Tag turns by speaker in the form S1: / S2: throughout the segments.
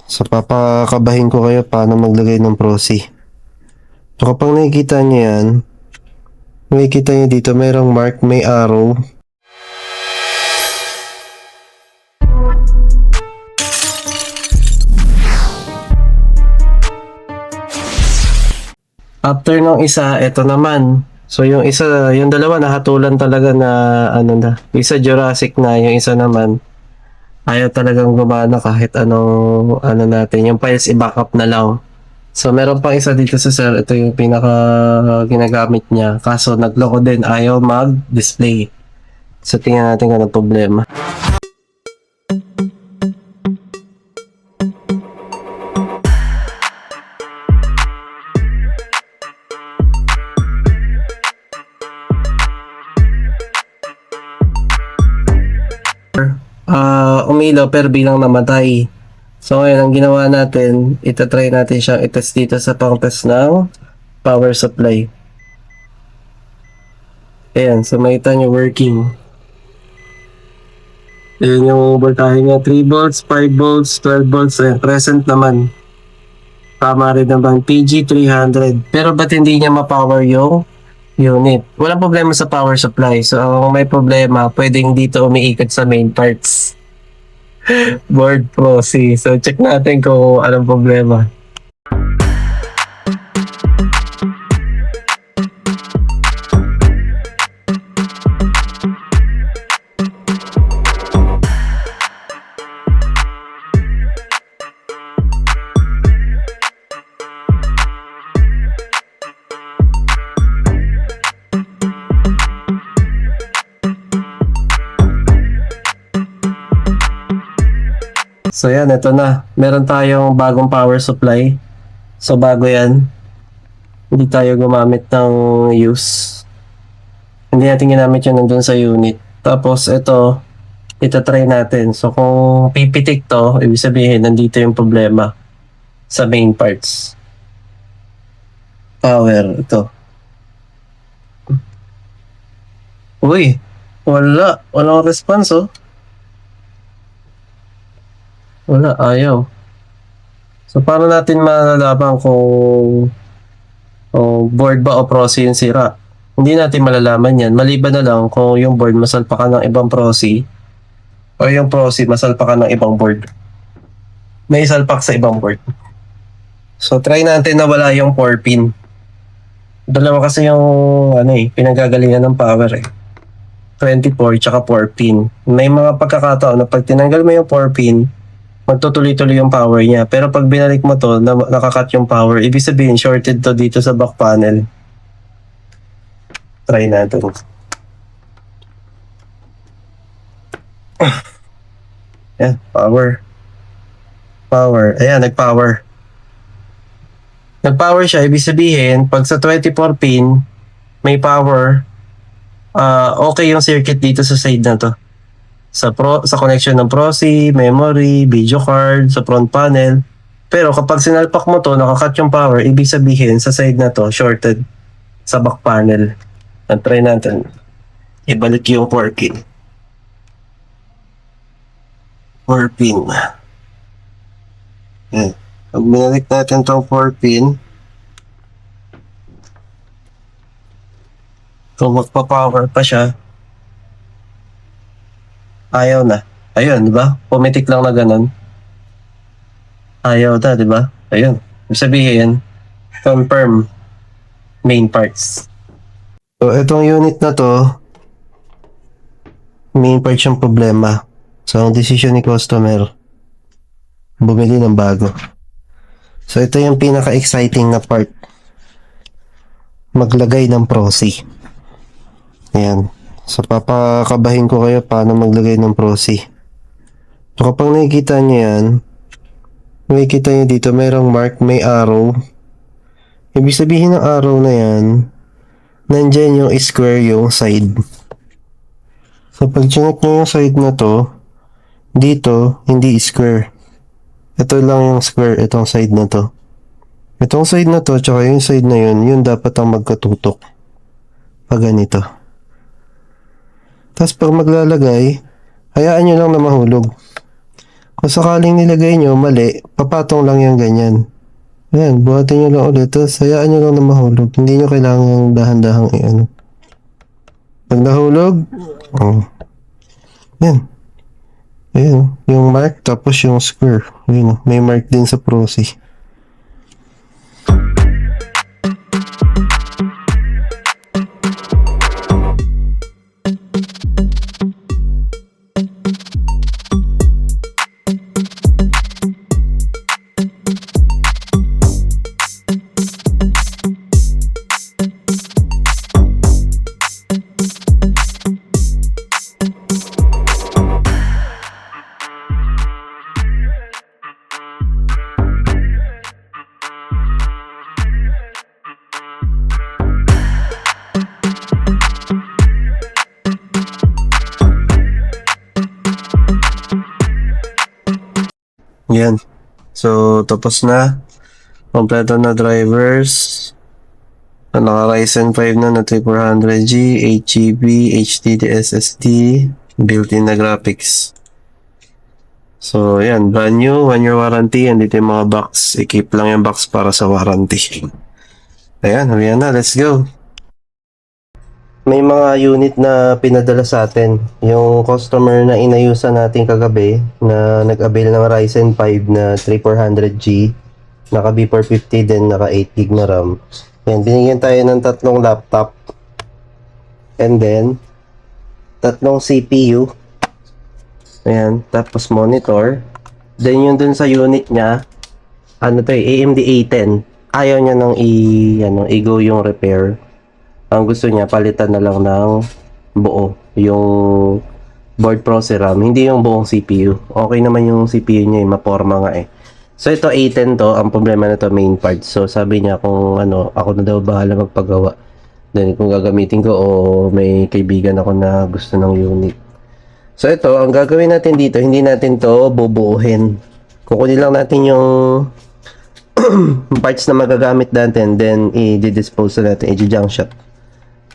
S1: So, papakabahin ko kayo paano maglagay ng proxy. So, kapag nakikita nyo yan, makikita nyo dito mayroong mark, may arrow. After nung isa, ito naman. So, yung isa, yung dalawa nahatulan talaga na, ano na, isa Jurassic na, yung isa naman, ayaw talagang gumana kahit anong, ano natin, yung files i-backup na lang. So, meron pang isa dito sa sir, ito yung pinaka ginagamit niya. Kaso, nagloko din, ayaw mag-display. So, tingnan natin kung anong problema. Umilaw pero bilang namatay. So ngayon ang ginawa natin, itatry natin siyang itest dito sa pang-test ng power supply. Ayan, so makita nyo working. Ayan yung voltahe niya, 3 volts, 5 volts, 12 volts, ayan, present naman. Tama rin naman, PG300. Pero ba't hindi niya ma-power yung unit? Walang problema sa power supply. So kung may problema, pwedeng dito umiikot sa main parts. Board proxy. So, check natin kung anong problema. So yan, ito na. Meron tayong bagong power supply. So bago yan. Hindi tayo gumamit ng use. Hindi natin ginamit yun nandun sa unit. Tapos ito, itatry natin. So kung pipitik to, ibig sabihin nandito yung problema sa main parts. Power, ito. Uy, wala. Walang response oh. Wala, ayaw. So, paano natin malalaman kung board ba o proxy yung sira? Hindi natin malalaman yan. Maliban na lang kung yung board masalpakan ng ibang proxy o yung proxy masalpakan ng ibang board. May salpak sa ibang board. So, try natin na wala yung 4 pin. Dalawa kasi yung pinagagalingan ng power 24 tsaka 4 pin. May mga pagkakataon na pag tinanggal mo yung 4 pin, magtutuloy-tuloy yung power niya. Pero pag binalik mo to, nakakat yung power, ibig sabihin shorted to dito sa back panel. Try natin. Yan, power. Power. Ayan, nag-power. Nag-power siya, ibig sabihin, pag sa 24 pin, may power, okay yung circuit dito sa side na to. Sa connection ng proxy, memory, video card, sa front panel. Pero kapag sinalpak mo to, nakakat yung power, ibig sabihin sa side na to, shorted sa back panel. Try natin. Ibalik yung 4 pin. 4 pin. Yan. Pag binalik natin tong 4 pin, kung magpa-power pa siya, ayaw na. Ayun, di ba? Pumitik lang na ganun. Ayaw na, di ba? Ayun. Ibig sabihin, confirm main parts. So, itong unit na to, main parts yung problema. So, ang decision ni customer, bumili ng bago. So, ito yung pinaka-exciting na part. Maglagay ng proxy. Ayan. So, papakabahin ko kayo paano maglagay ng proxy. So, kapag nakikita nyo yan, makikita nyo dito mayroong mark, may arrow. Ibig sabihin ng arrow na yan, nandyan yung square yung side. So, pag chinek nyo yung side na to, dito, hindi square. Ito lang yung square, itong side na to. Itong side na to, tsaka yung side na yun, yun dapat ang magkatutok. Pag ganito. Tapos pag maglalagay, hayaan nyo lang na mahulog. Kung sakaling nilagay nyo mali, papatong lang yung ganyan. Ayan, buhatin nyo lang ulit. Tapos hayaan nyo lang na mahulog. Hindi nyo kailangan dahan-dahang i-ano. Pag nahulog, oh. Yan. Ayan, yung mark tapos yung square. Ayan, may mark din sa prosi. Yan. So, tapos na. Kompleto na drivers. Naka-Ryzen 5 na 3400G, 8GB, HDD SSD, built-in na graphics. So, yan. Brand new, 1-year warranty. Andito yung mga box. I-keep lang yung box para sa warranty. Ayan, ayan na. Let's go. May mga unit na pinadala sa atin. Yung customer na inayusan natin kagabi na nag-avail ng Ryzen 5 na 3400G, naka B450 din, naka 8GB na RAM. Yan, binigyan tayo ng tatlong laptop and then tatlong CPU. Ayan, tapos monitor. Then yung dun sa unit niya, ano to AMD A10. Ayaw niya nang i-go yung repair. Ang gusto niya, palitan na lang ng buo yung board processor RAM, hindi yung buong CPU. Okay naman yung CPU niya, maporma nga eh. So ito A10 to, ang problema na to main part. So sabi niya kung ano, ako na daw bahala magpagawa. Then kung gagamitin ko o may kaibigan ako na gusto ng unit. So ito, ang gagawin natin dito, hindi natin to bubuuhin. Kukunin lang natin yung parts na magagamit natin, then i-dispose natin, i-junk shot.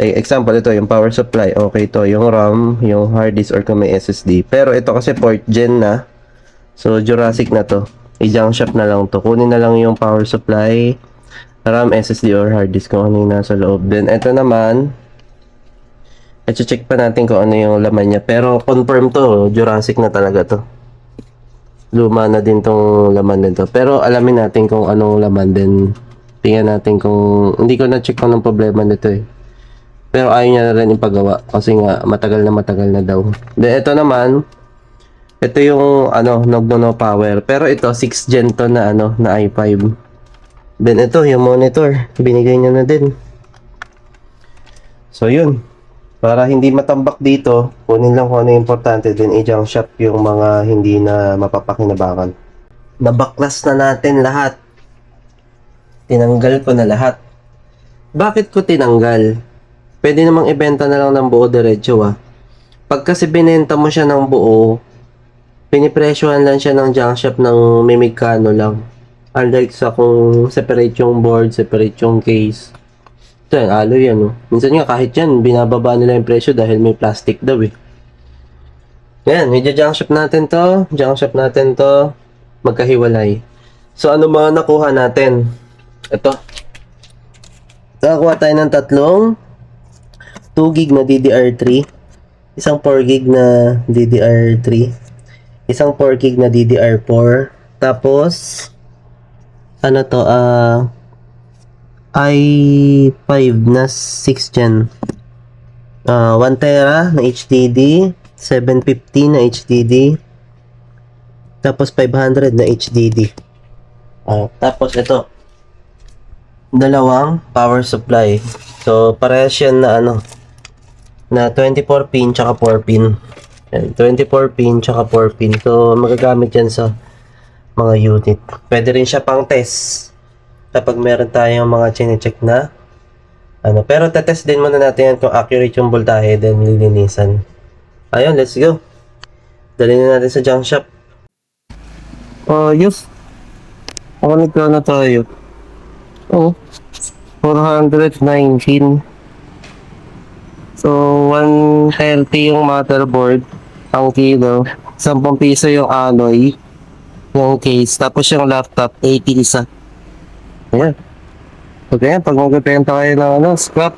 S1: Example, ito yung power supply, okay to, yung RAM, yung hard disk or kung may SSD. Pero ito kasi 4th gen na, so Jurassic na to, i-junk shop na lang to. Kunin na lang yung power supply, RAM, SSD or hard disk kung ano yung nasa loob. Then ito naman, i-check pa natin kung ano yung laman niya. Pero confirm to, Jurassic na talaga to. Luma na din tong laman nito. Pero alamin natin kung anong laman din. Tingnan natin kung, hindi ko na-check kung anong problema nito eh. Pero ayaw niya na rin ipagawa kasi nga matagal na daw. Then ito naman, ito yung ano, no power. Pero ito 6th gen to na ano, na i5. Then ito yung monitor, binigay niya na din. So yun, para hindi matambak dito, kunin lang kung ano yung importante, then i-junk shop yung mga hindi na mapapakinabangan. Nabaklas na natin lahat. Tinanggal ko na lahat. Bakit ko tinanggal? Pwede namang ibenta na lang ng buo diretso ah. Pag kasi binenta mo siya ng buo, pinipresyohan lang siya ng junk shop ng mimigkano lang. Unlike sa kung separate yung board, separate yung case. Ito yan, aloy yan oh. Minsan nga kahit yan, binababa nila yung presyo dahil may plastic daw eh. Yan, i-junk shop natin to, junk shop natin to, magkahiwalay. So ano mga nakuha natin? Ito. Nakakuha tayo ng tatlong 2GB na DDR3, isang 4GB na DDR3, isang 4GB na DDR4, tapos ano to, i5 na 6th gen, 1TB na HDD, 750 na HDD, tapos 500 na HDD. Tapos ito, dalawang power supply. So parehas yan na ano, na 24 pin tsaka 4 pin. Yan, 24 pin tsaka 4 pin. So magagamit yan sa mga unit. Pwede rin siya pang test kapag meron tayong mga chine-check na ano. Pero tetest din muna natin yan kung accurate yung voltahe, then lilinisan. Ayun, let's go. Dalhin na natin sa junk shop. Yes. Connect na tayo. Oh, 419. So, 130 yung motherboard, ang kilo. 10 piso yung alloy. Yung case. Tapos yung laptop, 80 isa. Ayan. So, ganyan, pag magbibenta kayo ng scrap,